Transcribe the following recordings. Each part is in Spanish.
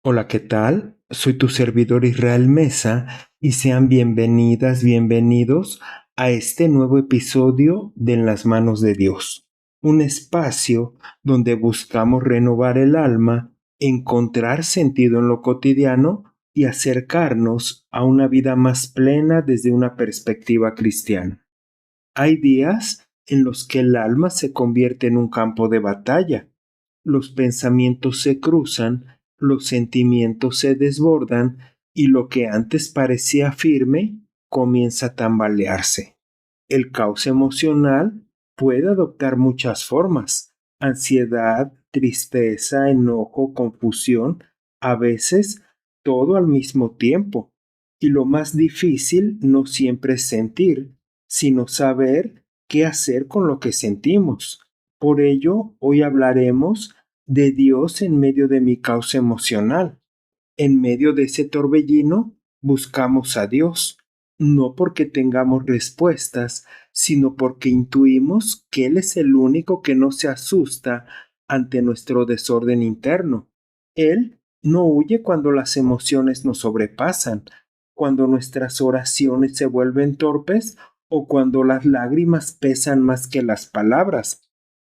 Hola, ¿qué tal? Soy tu servidor Israel Mesa y sean bienvenidas, bienvenidos a este nuevo episodio de En las manos de Dios, un espacio donde buscamos renovar el alma, encontrar sentido en lo cotidiano y acercarnos a una vida más plena desde una perspectiva cristiana. Hay días en los que el alma se convierte en un campo de batalla. Los pensamientos se cruzan, los sentimientos se desbordan y lo que antes parecía firme comienza a tambalearse. El caos emocional puede adoptar muchas formas: ansiedad, tristeza, enojo, confusión, a veces todo al mismo tiempo. Y lo más difícil no siempre es sentir, sino saber qué hacer con lo que sentimos. Por ello, hoy hablaremos de Dios en medio de mi caos emocional. En medio de ese torbellino, buscamos a Dios, no porque tengamos respuestas, sino porque intuimos que Él es el único que no se asusta ante nuestro desorden interno. Él no huye cuando las emociones nos sobrepasan, cuando nuestras oraciones se vuelven torpes o cuando las lágrimas pesan más que las palabras.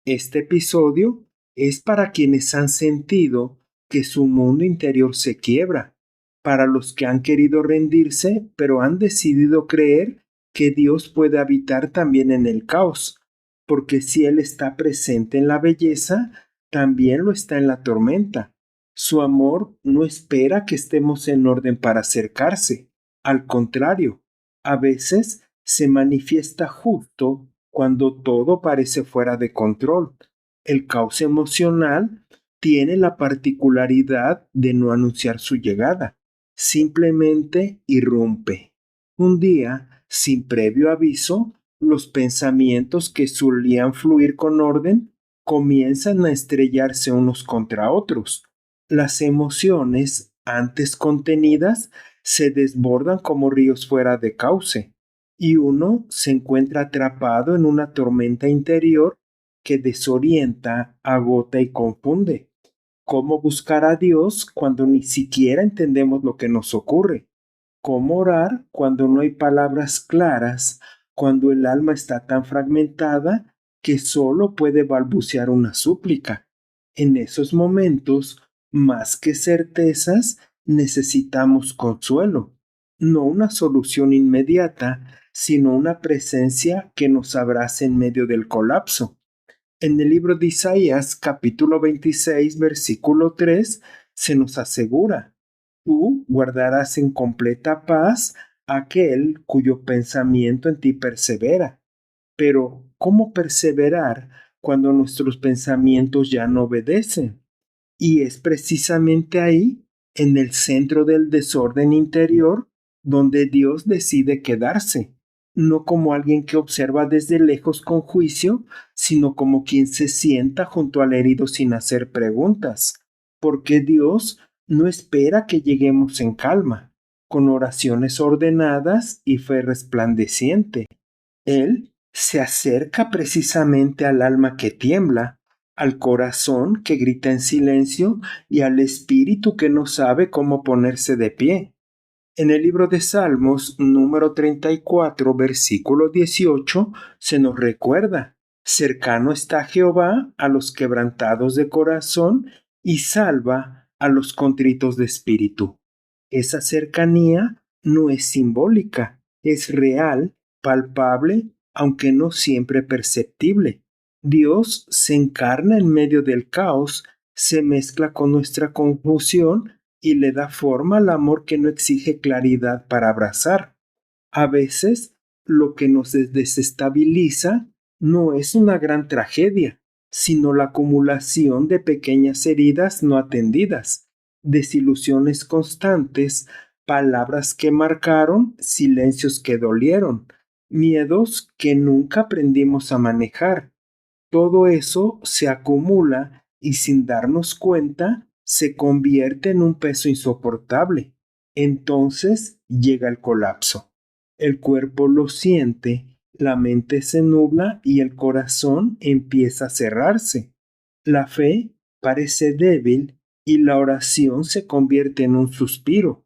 Este episodio es para quienes han sentido que su mundo interior se quiebra, para los que han querido rendirse pero han decidido creer que Dios puede habitar también en el caos, porque si Él está presente en la belleza, también lo está en la tormenta. Su amor no espera que estemos en orden para acercarse. Al contrario, a veces se manifiesta justo cuando todo parece fuera de control. El caos emocional tiene la particularidad de no anunciar su llegada, simplemente irrumpe. Un día, sin previo aviso, los pensamientos que solían fluir con orden comienzan a estrellarse unos contra otros. Las emociones, antes contenidas, se desbordan como ríos fuera de cauce, y uno se encuentra atrapado en una tormenta interior que desorienta, agota y confunde. ¿Cómo buscar a Dios cuando ni siquiera entendemos lo que nos ocurre? ¿Cómo orar cuando no hay palabras claras, cuando el alma está tan fragmentada que solo puede balbucear una súplica? En esos momentos, más que certezas, necesitamos consuelo, no una solución inmediata, sino una presencia que nos abrace en medio del colapso. En el libro de Isaías, capítulo 26, versículo 3, se nos asegura: tú guardarás en completa paz aquel cuyo pensamiento en ti persevera. Pero, ¿cómo perseverar cuando nuestros pensamientos ya no obedecen? Y es precisamente ahí, en el centro del desorden interior, donde Dios decide quedarse, no como alguien que observa desde lejos con juicio, sino como quien se sienta junto al herido sin hacer preguntas, porque Dios no espera que lleguemos en calma, con oraciones ordenadas y fe resplandeciente. Él se acerca precisamente al alma que tiembla, al corazón que grita en silencio y al espíritu que no sabe cómo ponerse de pie. En el libro de Salmos, número 34, versículo 18, se nos recuerda: cercano está Jehová a los quebrantados de corazón y salva a los contritos de espíritu. Esa cercanía no es simbólica, es real, palpable, aunque no siempre perceptible. Dios se encarna en medio del caos, se mezcla con nuestra confusión y le da forma al amor que no exige claridad para abrazar. A veces, lo que nos desestabiliza no es una gran tragedia, sino la acumulación de pequeñas heridas no atendidas, desilusiones constantes, palabras que marcaron, silencios que dolieron, miedos que nunca aprendimos a manejar. Todo eso se acumula y, sin darnos cuenta, se convierte en un peso insoportable. Entonces llega el colapso. El cuerpo lo siente, la mente se nubla y el corazón empieza a cerrarse. La fe parece débil y la oración se convierte en un suspiro.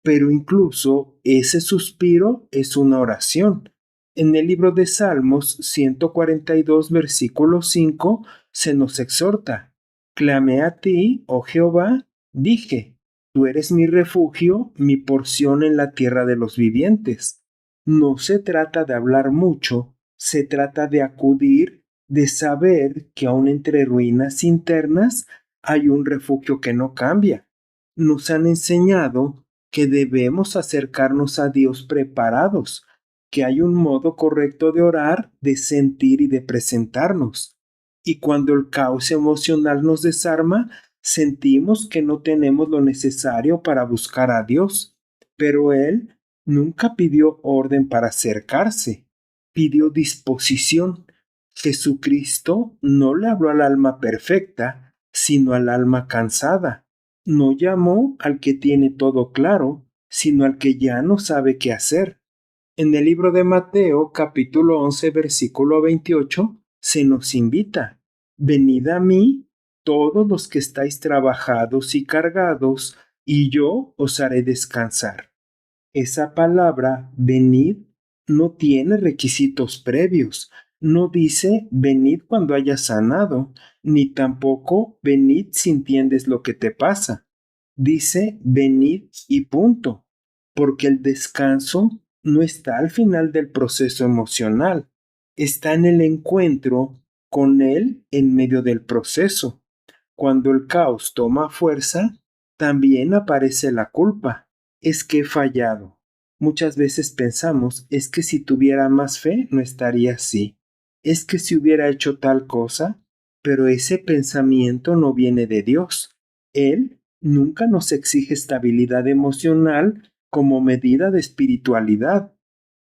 Pero incluso ese suspiro es una oración. En el libro de Salmos 142, versículo 5, se nos exhorta: Clamé a ti, oh Jehová, dije, tú eres mi refugio, mi porción en la tierra de los vivientes. No se trata de hablar mucho, se trata de acudir, de saber que aun entre ruinas internas hay un refugio que no cambia. Nos han enseñado que debemos acercarnos a Dios preparados, que hay un modo correcto de orar, de sentir y de presentarnos. Y cuando el caos emocional nos desarma, sentimos que no tenemos lo necesario para buscar a Dios. Pero Él nunca pidió orden para acercarse, pidió disposición. Jesucristo no le habló al alma perfecta, sino al alma cansada. No llamó al que tiene todo claro, sino al que ya no sabe qué hacer. En el libro de Mateo, capítulo 11, versículo 28, se nos invita: Venid a mí, todos los que estáis trabajados y cargados, y yo os haré descansar. Esa palabra, venid, no tiene requisitos previos. No dice venid cuando hayas sanado, ni tampoco venid si entiendes lo que te pasa. Dice venid y punto, porque el descanso no está al final del proceso emocional, está en el encuentro con él en medio del proceso. Cuando el caos toma fuerza, también aparece la culpa. Es que he fallado. Muchas veces pensamos, es que si tuviera más fe no estaría así. Es que si hubiera hecho tal cosa, pero ese pensamiento no viene de Dios. Él nunca nos exige estabilidad emocional como medida de espiritualidad.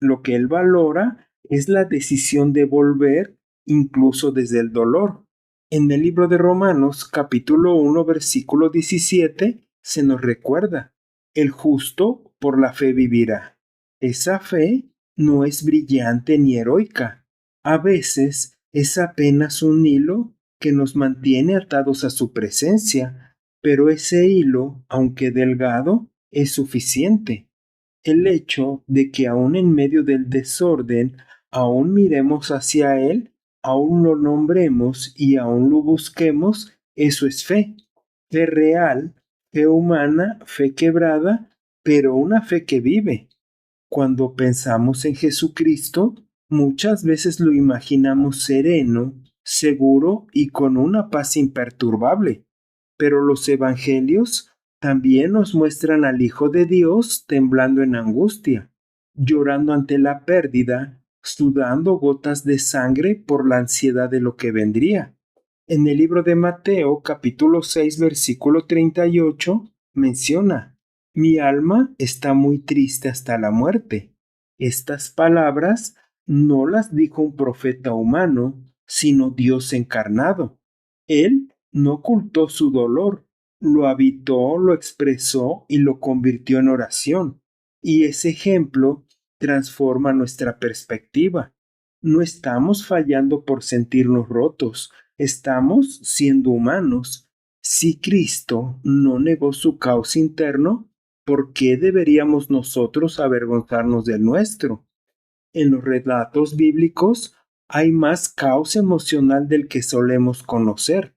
Lo que Él valora es la decisión de volver incluso desde el dolor. En el libro de Romanos, capítulo 1, versículo 17, se nos recuerda: el justo por la fe vivirá. Esa fe no es brillante ni heroica. A veces es apenas un hilo que nos mantiene atados a su presencia, pero ese hilo, aunque delgado, es suficiente. El hecho de que aún en medio del desorden, aún miremos hacia Él, aún lo nombremos y aún lo busquemos, eso es fe. Fe real, fe humana, fe quebrada, pero una fe que vive. Cuando pensamos en Jesucristo, muchas veces lo imaginamos sereno, seguro y con una paz imperturbable. Pero los evangelios también nos muestran al Hijo de Dios temblando en angustia, llorando ante la pérdida, sudando gotas de sangre por la ansiedad de lo que vendría. En el libro de Mateo, capítulo 6, versículo 38, menciona: Mi alma está muy triste hasta la muerte. Estas palabras no las dijo un profeta humano, sino Dios encarnado. Él no ocultó su dolor, lo habitó, lo expresó y lo convirtió en oración. Y ese ejemplo transforma nuestra perspectiva. No estamos fallando por sentirnos rotos, estamos siendo humanos. Si Cristo no negó su caos interno, ¿por qué deberíamos nosotros avergonzarnos del nuestro? En los relatos bíblicos hay más caos emocional del que solemos conocer.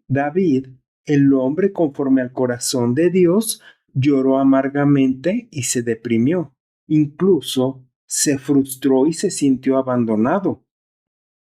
David, el hombre conforme al corazón de Dios, lloró amargamente y se deprimió. Incluso se frustró y se sintió abandonado.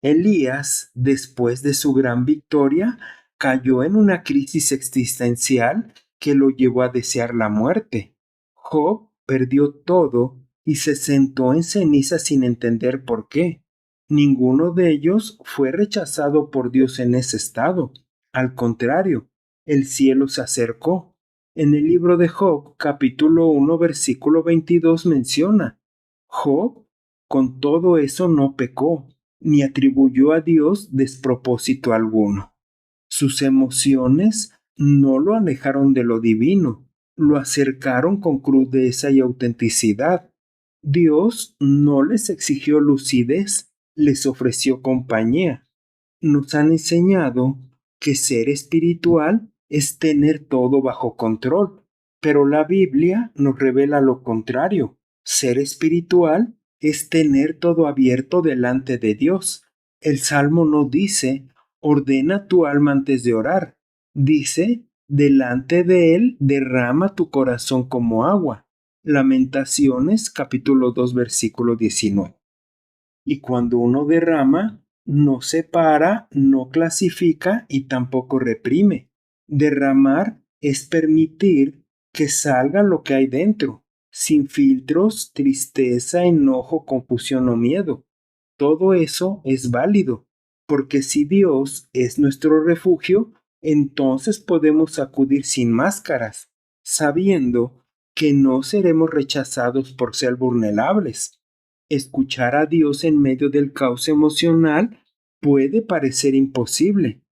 Elías, después de su gran victoria, cayó en una crisis existencial que lo llevó a desear la muerte. Job perdió todo y se sentó en ceniza sin entender por qué. Ninguno de ellos fue rechazado por Dios en ese estado. Al contrario, el cielo se acercó. En el libro de Job, capítulo 1, versículo 22 menciona: Job, con todo eso, no pecó, ni atribuyó a Dios despropósito alguno. Sus emociones no lo alejaron de lo divino, lo acercaron con crudeza y autenticidad. Dios no les exigió lucidez, les ofreció compañía. Nos han enseñado que ser espiritual es tener todo bajo control. Pero la Biblia nos revela lo contrario. Ser espiritual es tener todo abierto delante de Dios. El Salmo no dice, ordena tu alma antes de orar. Dice, delante de Él derrama tu corazón como agua. Lamentaciones capítulo 2 versículo 19. Y cuando uno derrama, no separa, no clasifica y tampoco reprime. Derramar es permitir que salga lo que hay dentro, sin filtros, tristeza, enojo, confusión o miedo. Todo eso es válido, porque si Dios es nuestro refugio, entonces podemos acudir sin máscaras, sabiendo que no seremos rechazados por ser vulnerables. Escuchar a Dios en medio del caos emocional puede parecer imposible.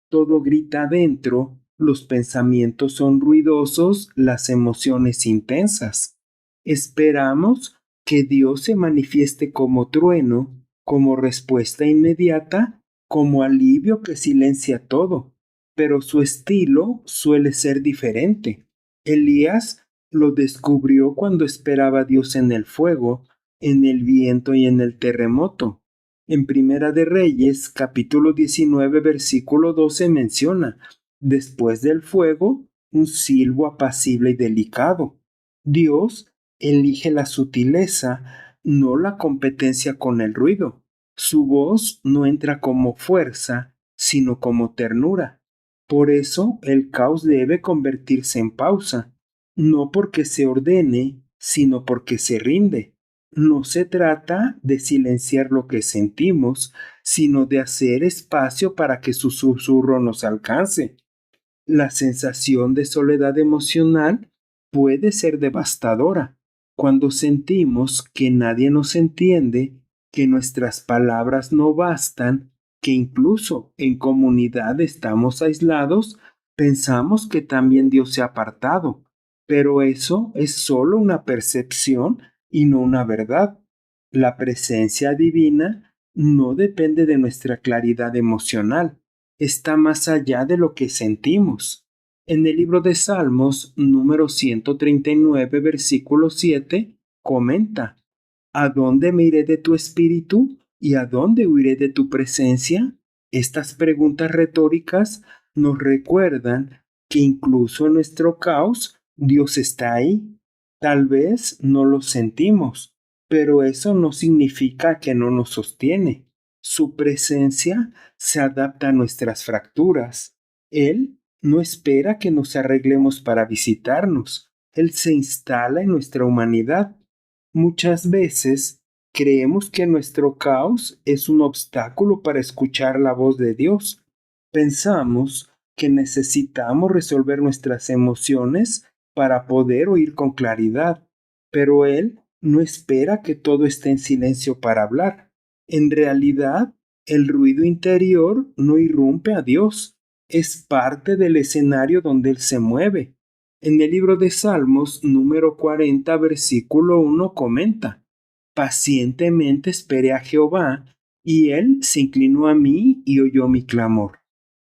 Todo grita adentro, los pensamientos son ruidosos, las emociones intensas. Esperamos que Dios se manifieste como trueno, como respuesta inmediata, como alivio que silencia todo, pero su estilo suele ser diferente. Elías lo descubrió cuando esperaba a Dios en el fuego, en el viento y en el terremoto. En Primera de Reyes, capítulo 19, versículo 12 menciona, después del fuego, un silbo apacible y delicado. Dios elige la sutileza, no la competencia con el ruido. Su voz no entra como fuerza, sino como ternura. Por eso el caos debe convertirse en pausa, no porque se ordene, sino porque se rinde. No se trata de silenciar lo que sentimos, sino de hacer espacio para que su susurro nos alcance. La sensación de soledad emocional puede ser devastadora cuando sentimos que nadie nos entiende, que nuestras palabras no bastan, que incluso en comunidad estamos aislados, pensamos que también Dios se ha apartado, pero eso es solo una percepción y no una verdad. La presencia divina no depende de nuestra claridad emocional, está más allá de lo que sentimos. En el libro de Salmos, número 139, versículo 7, comenta, ¿a dónde me iré de tu espíritu y a dónde huiré de tu presencia? Estas preguntas retóricas nos recuerdan que incluso en nuestro caos, Dios está ahí. Tal vez no lo sentimos, pero eso no significa que no nos sostiene. Su presencia se adapta a nuestras fracturas. Él no espera que nos arreglemos para visitarnos. Él se instala en nuestra humanidad. Muchas veces creemos que nuestro caos es un obstáculo para escuchar la voz de Dios. Pensamos que necesitamos resolver nuestras emociones para poder oír con claridad, pero Él no espera que todo esté en silencio para hablar. En realidad, el ruido interior no irrumpe a Dios, es parte del escenario donde Él se mueve. En el libro de Salmos, número 40, versículo 1, comenta, pacientemente esperé a Jehová, y Él se inclinó a mí y oyó mi clamor.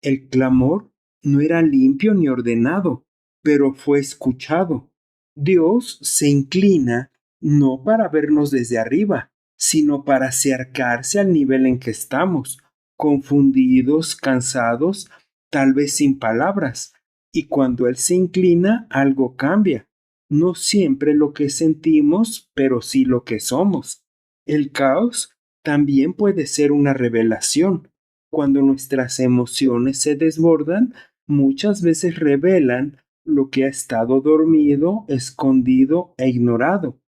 El clamor no era limpio ni ordenado, pero fue escuchado. Dios se inclina no para vernos desde arriba, sino para acercarse al nivel en que estamos, confundidos, cansados, tal vez sin palabras. Y cuando Él se inclina, algo cambia. No siempre lo que sentimos, pero sí lo que somos. El caos también puede ser una revelación. Cuando nuestras emociones se desbordan, muchas veces revelan lo que ha estado dormido, escondido e ignorado.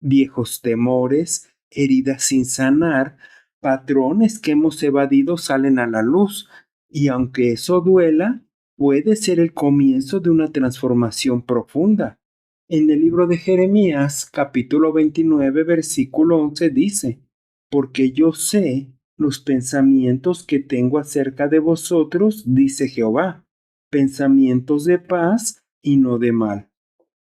Viejos temores, heridas sin sanar, patrones que hemos evadido salen a la luz, y aunque eso duela, puede ser el comienzo de una transformación profunda. En el libro de Jeremías, capítulo 29, versículo 11 dice, porque yo sé los pensamientos que tengo acerca de vosotros, dice Jehová, pensamientos de paz y no de mal.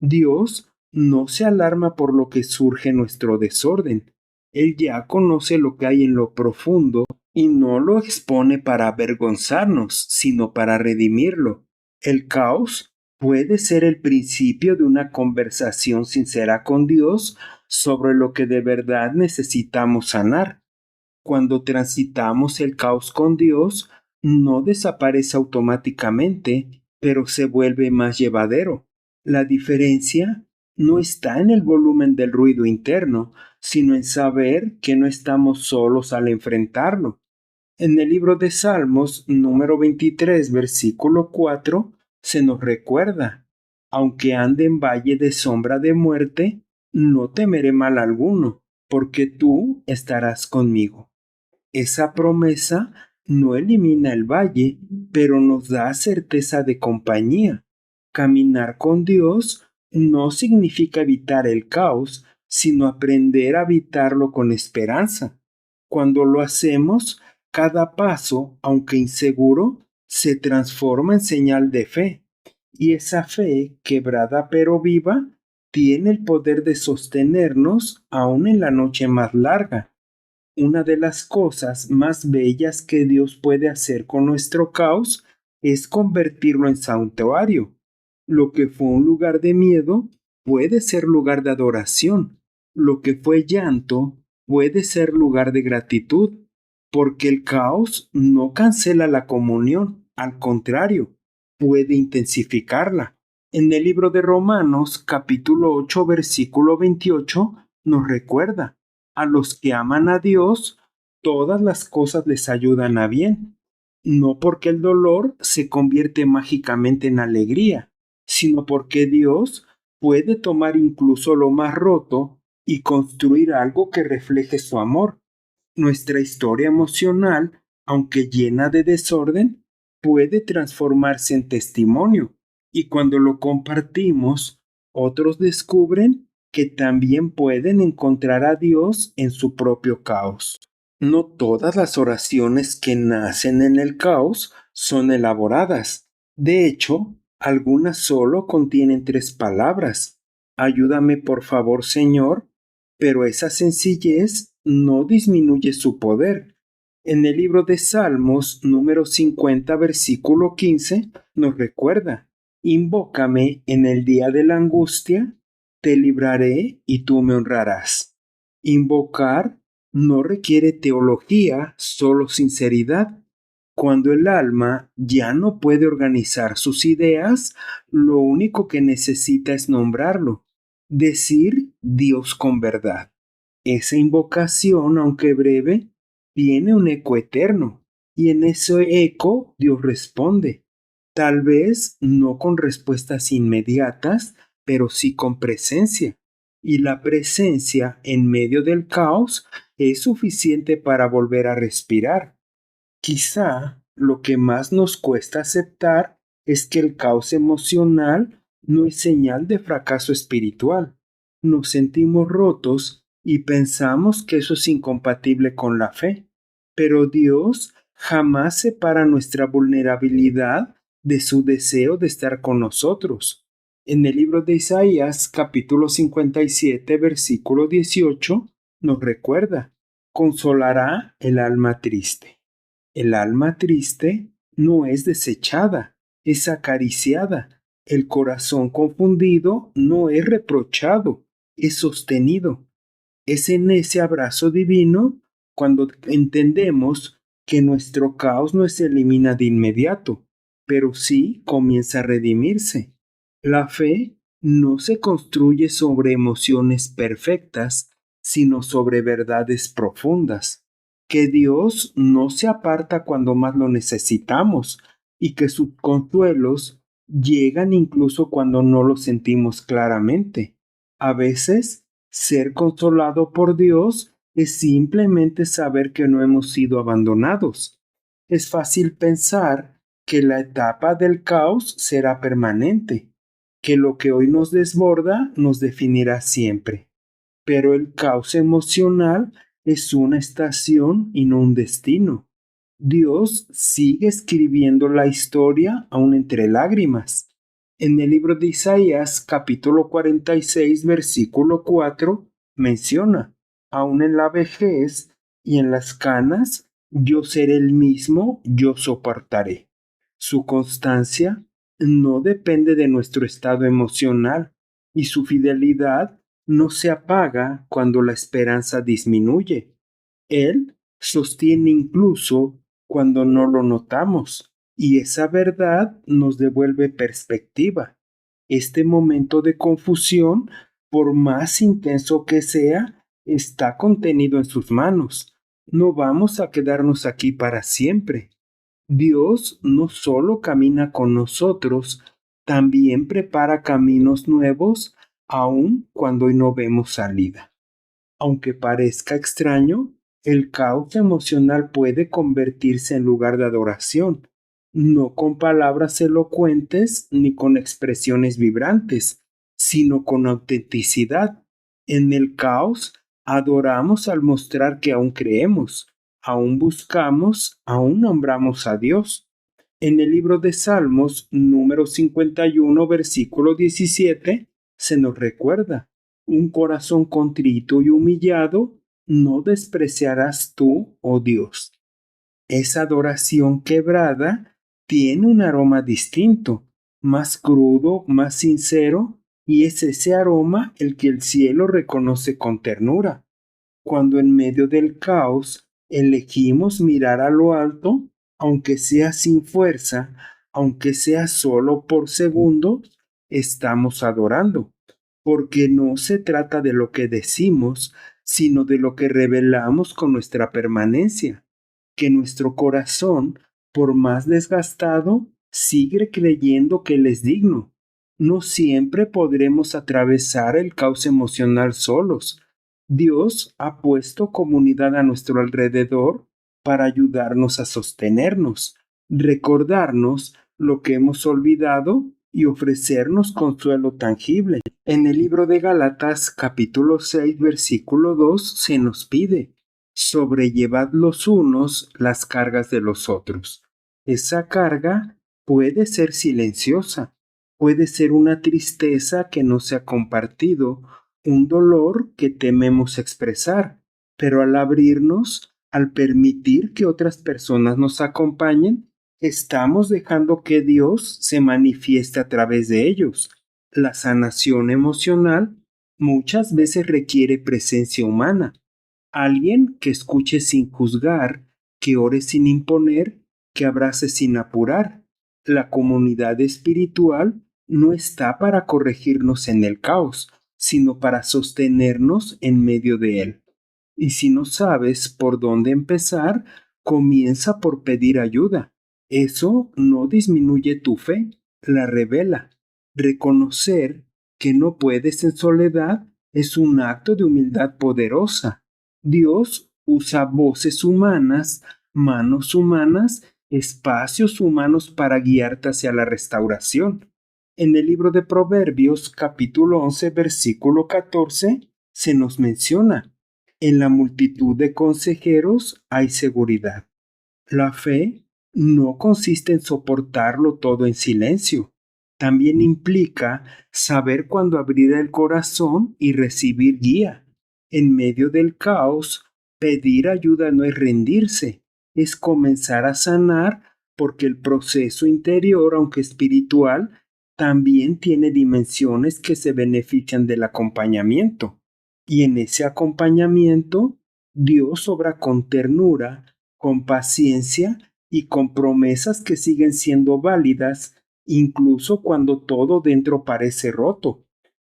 Dios no se alarma por lo que surge en nuestro desorden. Él ya conoce lo que hay en lo profundo y no lo expone para avergonzarnos, sino para redimirlo. El caos puede ser el principio de una conversación sincera con Dios sobre lo que de verdad necesitamos sanar. Cuando transitamos el caos con Dios, no desaparece automáticamente, pero se vuelve más llevadero. La diferencia no está en el volumen del ruido interno, sino en saber que no estamos solos al enfrentarlo. En el libro de Salmos, número 23, versículo 4, se nos recuerda: aunque ande en valle de sombra de muerte, no temeré mal alguno, porque tú estarás conmigo. Esa promesa no elimina el valle, pero nos da certeza de compañía. Caminar con Dios no significa evitar el caos, sino aprender a habitarlo con esperanza. Cuando lo hacemos, cada paso, aunque inseguro, se transforma en señal de fe. Y esa fe, quebrada pero viva, tiene el poder de sostenernos aún en la noche más larga. Una de las cosas más bellas que Dios puede hacer con nuestro caos es convertirlo en santuario. Lo que fue un lugar de miedo puede ser lugar de adoración. Lo que fue llanto puede ser lugar de gratitud, porque el caos no cancela la comunión, al contrario, puede intensificarla. En el libro de Romanos, capítulo 8, versículo 28, nos recuerda: a los que aman a Dios, todas las cosas les ayudan a bien. No porque el dolor se convierte mágicamente en alegría, sino porque Dios puede tomar incluso lo más roto y construir algo que refleje su amor. Nuestra historia emocional, aunque llena de desorden, puede transformarse en testimonio, y cuando lo compartimos, otros descubren que también pueden encontrar a Dios en su propio caos. No todas las oraciones que nacen en el caos son elaboradas. De hecho, algunas solo contienen 3 palabras: ayúdame por favor, Señor, pero esa sencillez no disminuye su poder. En el libro de Salmos, número 50, versículo 15, nos recuerda: invócame en el día de la angustia, te libraré y tú me honrarás. Invocar no requiere teología, solo sinceridad. Cuando el alma ya no puede organizar sus ideas, lo único que necesita es nombrarlo, decir Dios con verdad. Esa invocación, aunque breve, tiene un eco eterno, y en ese eco Dios responde. Tal vez no con respuestas inmediatas, pero sí con presencia. Y la presencia en medio del caos es suficiente para volver a respirar. Quizá lo que más nos cuesta aceptar es que el caos emocional no es señal de fracaso espiritual. Nos sentimos rotos y pensamos que eso es incompatible con la fe. Pero Dios jamás separa nuestra vulnerabilidad de su deseo de estar con nosotros. En el libro de Isaías, capítulo 57, versículo 18, nos recuerda: consolará el alma triste. El alma triste no es desechada, es acariciada. El corazón confundido no es reprochado, es sostenido. Es en ese abrazo divino cuando entendemos que nuestro caos no se elimina de inmediato, pero sí comienza a redimirse. La fe no se construye sobre emociones perfectas, sino sobre verdades profundas. Que Dios no se aparta cuando más lo necesitamos, y que sus consuelos llegan incluso cuando no lo sentimos claramente. A veces, ser consolado por Dios es simplemente saber que no hemos sido abandonados. Es fácil pensar que la etapa del caos será permanente, que lo que hoy nos desborda nos definirá siempre. Pero el caos emocional es una estación y no un destino. Dios sigue escribiendo la historia aún entre lágrimas. En el libro de Isaías, capítulo 46, versículo 4, menciona: aún en la vejez y en las canas, yo seré el mismo, yo soportaré. Su constancia no depende de nuestro estado emocional y su fidelidad no se apaga cuando la esperanza disminuye. Él sostiene incluso cuando no lo notamos, y esa verdad nos devuelve perspectiva. Este momento de confusión, por más intenso que sea, está contenido en sus manos. No vamos a quedarnos aquí para siempre. Dios no solo camina con nosotros, también prepara caminos nuevos, aun cuando hoy no vemos salida. Aunque parezca extraño, el caos emocional puede convertirse en lugar de adoración, no con palabras elocuentes ni con expresiones vibrantes, sino con autenticidad. En el caos, adoramos al mostrar que aún creemos, aún buscamos, aún nombramos a Dios. En el libro de Salmos, número 51, versículo 17, se nos recuerda: un corazón contrito y humillado no despreciarás tú, oh Dios. Esa adoración quebrada tiene un aroma distinto, más crudo, más sincero, y es ese aroma el que el cielo reconoce con ternura. Cuando en medio del caos elegimos mirar a lo alto, aunque sea sin fuerza, aunque sea solo por segundos, estamos adorando, porque no se trata de lo que decimos, sino de lo que revelamos con nuestra permanencia, que nuestro corazón, por más desgastado, sigue creyendo que Él es digno. No siempre podremos atravesar el caos emocional solos. Dios ha puesto comunidad a nuestro alrededor para ayudarnos a sostenernos, recordarnos lo que hemos olvidado y ofrecernos consuelo tangible. En el libro de Gálatas capítulo 6 versículo 2 se nos pide: sobrellevad los unos las cargas de los otros. Esa carga puede ser silenciosa, puede ser una tristeza que no se ha compartido, un dolor que tememos expresar, pero al abrirnos, al permitir que otras personas nos acompañen, estamos dejando que Dios se manifieste a través de ellos. La sanación emocional muchas veces requiere presencia humana, alguien que escuche sin juzgar, que ore sin imponer, que abrace sin apurar. La comunidad espiritual no está para corregirnos en el caos, sino para sostenernos en medio de él. Y si no sabes por dónde empezar, comienza por pedir ayuda. Eso no disminuye tu fe, la revela. Reconocer que no puedes en soledad es un acto de humildad poderosa. Dios usa voces humanas, manos humanas, espacios humanos para guiarte hacia la restauración. En el libro de Proverbios, capítulo 11, versículo 14, se nos menciona: en la multitud de consejeros hay seguridad. La fe no consiste en soportarlo todo en silencio. También implica saber cuándo abrir el corazón y recibir guía. En medio del caos, pedir ayuda no es rendirse, es comenzar a sanar, porque el proceso interior, aunque espiritual, también tiene dimensiones que se benefician del acompañamiento. Y en ese acompañamiento, Dios obra con ternura, con paciencia y con promesas que siguen siendo válidas, incluso cuando todo dentro parece roto.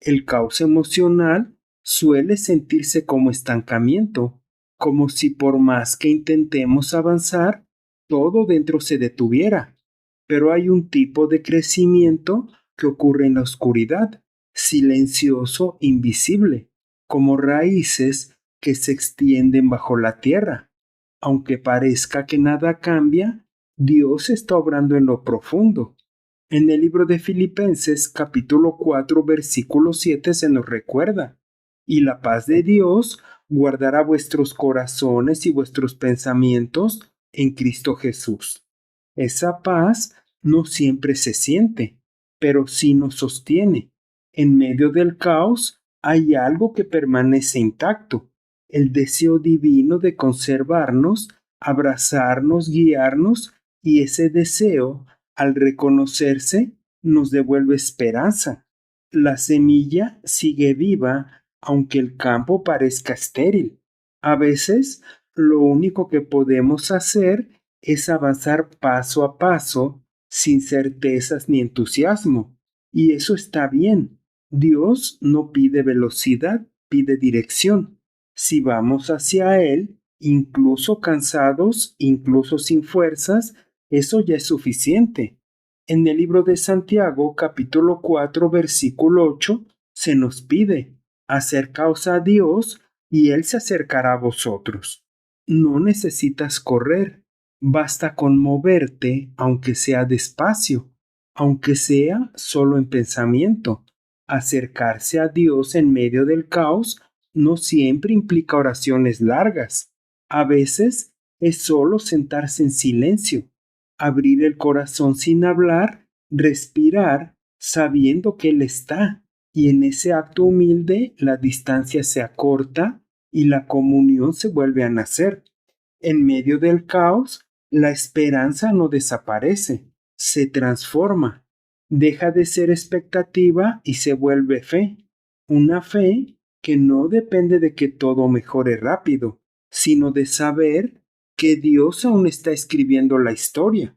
El caos emocional suele sentirse como estancamiento, como si por más que intentemos avanzar, todo dentro se detuviera. Pero hay un tipo de crecimiento que ocurre en la oscuridad, silencioso, invisible, como raíces que se extienden bajo la tierra. Aunque parezca que nada cambia, Dios está obrando en lo profundo. En el libro de Filipenses capítulo 4 versículo 7 se nos recuerda: y la paz de Dios guardará vuestros corazones y vuestros pensamientos en Cristo Jesús. Esa paz no siempre se siente, pero sí nos sostiene. En medio del caos hay algo que permanece intacto: el deseo divino de conservarnos, abrazarnos, guiarnos, y ese deseo, al reconocerse, nos devuelve esperanza. La semilla sigue viva aunque el campo parezca estéril. A veces, lo único que podemos hacer es avanzar paso a paso, sin certezas ni entusiasmo. Y eso está bien. Dios no pide velocidad, pide dirección. Si vamos hacia Él, incluso cansados, incluso sin fuerzas, eso ya es suficiente. En el libro de Santiago, capítulo 4, versículo 8, se nos pide: acercaos a Dios y Él se acercará a vosotros. No necesitas correr, basta con moverte, aunque sea despacio, aunque sea solo en pensamiento. Acercarse a Dios en medio del caos no siempre implica oraciones largas. A veces es solo sentarse en silencio, abrir el corazón sin hablar, respirar sabiendo que Él está, y en ese acto humilde la distancia se acorta y la comunión se vuelve a nacer. En medio del caos, la esperanza no desaparece, se transforma, deja de ser expectativa y se vuelve fe. Una fe que no depende de que todo mejore rápido, sino de saber que Dios aún está escribiendo la historia.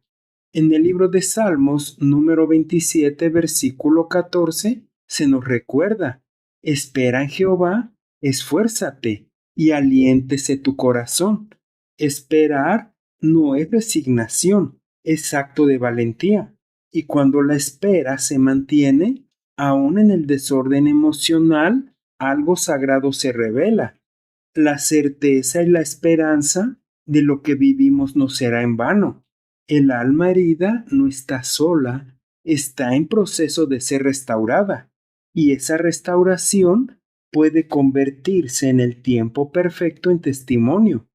En el libro de Salmos, número 27, versículo 14, se nos recuerda: espera en Jehová, esfuérzate y aliéntese tu corazón. Esperar no es resignación, es acto de valentía. Y cuando la espera se mantiene, aún en el desorden emocional, algo sagrado se revela. La certeza y la esperanza de lo que vivimos no será en vano. El alma herida no está sola, está en proceso de ser restaurada. Y esa restauración puede convertirse en el tiempo perfecto en testimonio.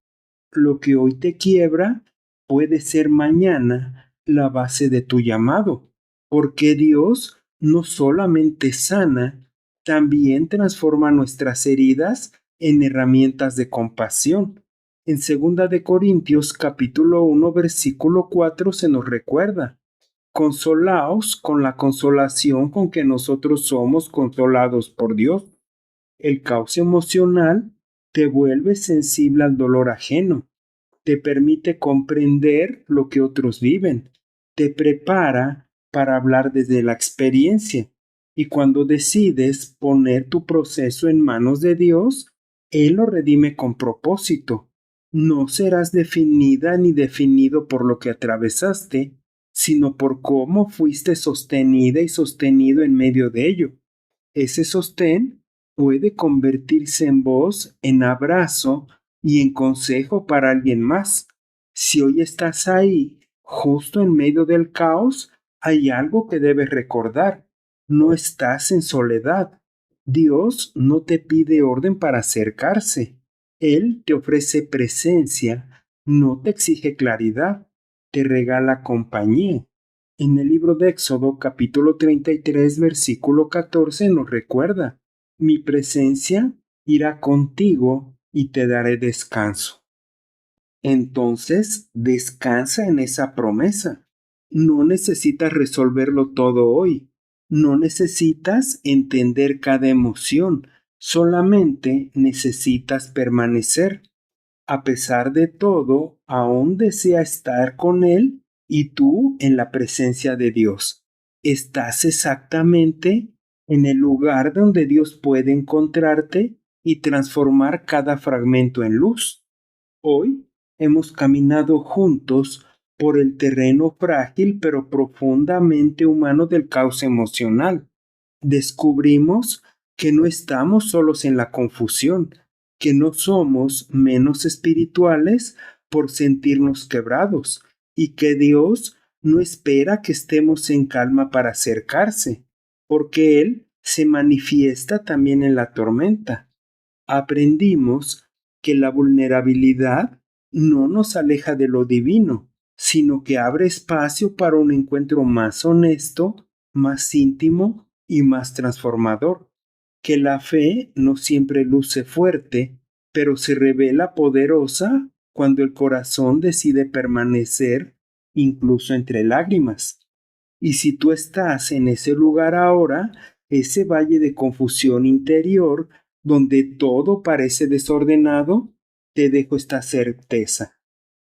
Lo que hoy te quiebra puede ser mañana la base de tu llamado, porque Dios no solamente sana, también transforma nuestras heridas en herramientas de compasión. En 2 de Corintios capítulo 1 versículo 4 se nos recuerda: consolaos con la consolación con que nosotros somos consolados por Dios. El caos emocional te vuelve sensible al dolor ajeno, te permite comprender lo que otros viven, te prepara para hablar desde la experiencia. Y cuando decides poner tu proceso en manos de Dios, Él lo redime con propósito. No serás definida ni definido por lo que atravesaste, sino por cómo fuiste sostenida y sostenido en medio de ello. Ese sostén puede convertirse en voz, en abrazo y en consejo para alguien más. Si hoy estás ahí, justo en medio del caos, hay algo que debes recordar: no estás en soledad. Dios no te pide orden para acercarse. Él te ofrece presencia, no te exige claridad, te regala compañía. En el libro de Éxodo capítulo 33 versículo 14 nos recuerda: mi presencia irá contigo y te daré descanso. Entonces, descansa en esa promesa. No necesitas resolverlo todo hoy. No necesitas entender cada emoción. Solamente necesitas permanecer. A pesar de todo, aún desea estar con Él y tú en la presencia de Dios. Estás exactamente en el lugar donde Dios puede encontrarte y transformar cada fragmento en luz. Hoy hemos caminado juntos por el terreno frágil pero profundamente humano del caos emocional. Descubrimos que no estamos solos en la confusión, que no somos menos espirituales por sentirnos quebrados, y que Dios no espera que estemos en calma para acercarse, porque Él se manifiesta también en la tormenta. Aprendimos que la vulnerabilidad no nos aleja de lo divino, sino que abre espacio para un encuentro más honesto, más íntimo y más transformador. Que la fe no siempre luce fuerte, pero se revela poderosa cuando el corazón decide permanecer incluso entre lágrimas. Y si tú estás en ese lugar ahora, ese valle de confusión interior, donde todo parece desordenado, te dejo esta certeza.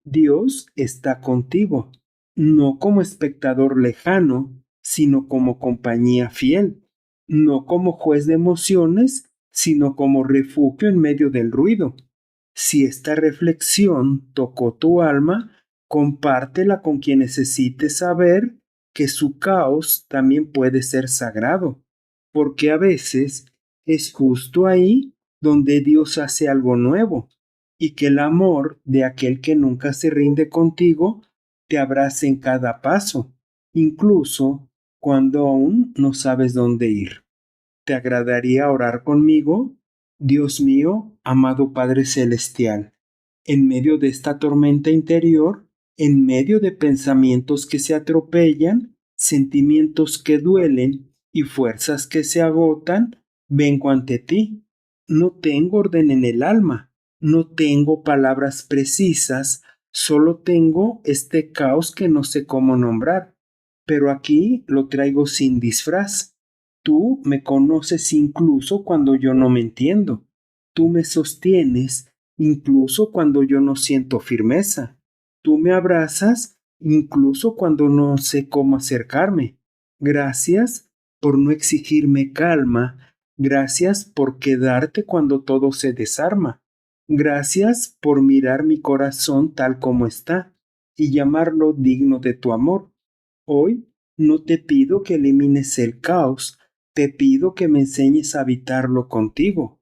Dios está contigo, no como espectador lejano, sino como compañía fiel, no como juez de emociones, sino como refugio en medio del ruido. Si esta reflexión tocó tu alma, compártela con quien necesite saber que su caos también puede ser sagrado, porque a veces es justo ahí donde Dios hace algo nuevo, y que el amor de aquel que nunca se rinde contigo te abrace en cada paso, incluso cuando aún no sabes dónde ir. ¿Te agradaría orar conmigo? Dios mío, amado Padre Celestial, en medio de esta tormenta interior, en medio de pensamientos que se atropellan, sentimientos que duelen y fuerzas que se agotan, vengo ante ti. No tengo orden en el alma, no tengo palabras precisas, solo tengo este caos que no sé cómo nombrar, pero aquí lo traigo sin disfraz. Tú me conoces incluso cuando yo no me entiendo. Tú me sostienes incluso cuando yo no siento firmeza. Tú me abrazas incluso cuando no sé cómo acercarme. Gracias por no exigirme calma. Gracias por quedarte cuando todo se desarma. Gracias por mirar mi corazón tal como está y llamarlo digno de tu amor. Hoy no te pido que elimines el caos, te pido que me enseñes a habitarlo contigo.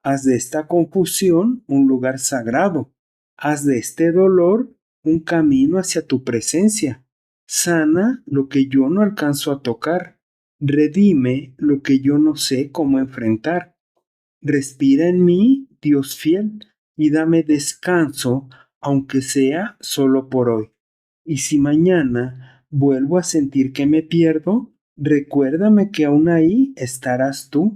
Haz de esta confusión un lugar sagrado. Haz de este dolor un camino hacia tu presencia. Sana lo que yo no alcanzo a tocar. Redime lo que yo no sé cómo enfrentar. Respira en mí, Dios fiel, y dame descanso, aunque sea solo por hoy. Y si mañana vuelvo a sentir que me pierdo, recuérdame que aún ahí estarás tú,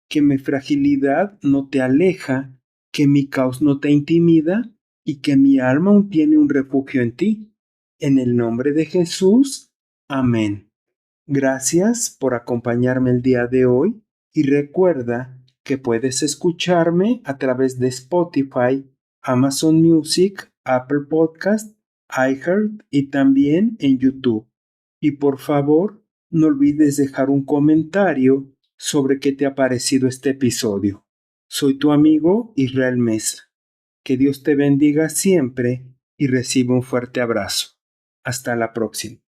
que mi fragilidad no te aleja, que mi caos no te intimida y que mi alma aún tiene un refugio en ti. En el nombre de Jesús, amén. Gracias por acompañarme el día de hoy y recuerda que puedes escucharme a través de Spotify, Amazon Music, Apple Podcast, iHeart y también en YouTube. Y por favor, no olvides dejar un comentario sobre qué te ha parecido este episodio. Soy tu amigo Israel Mesa. Que Dios te bendiga siempre y recibe un fuerte abrazo. Hasta la próxima.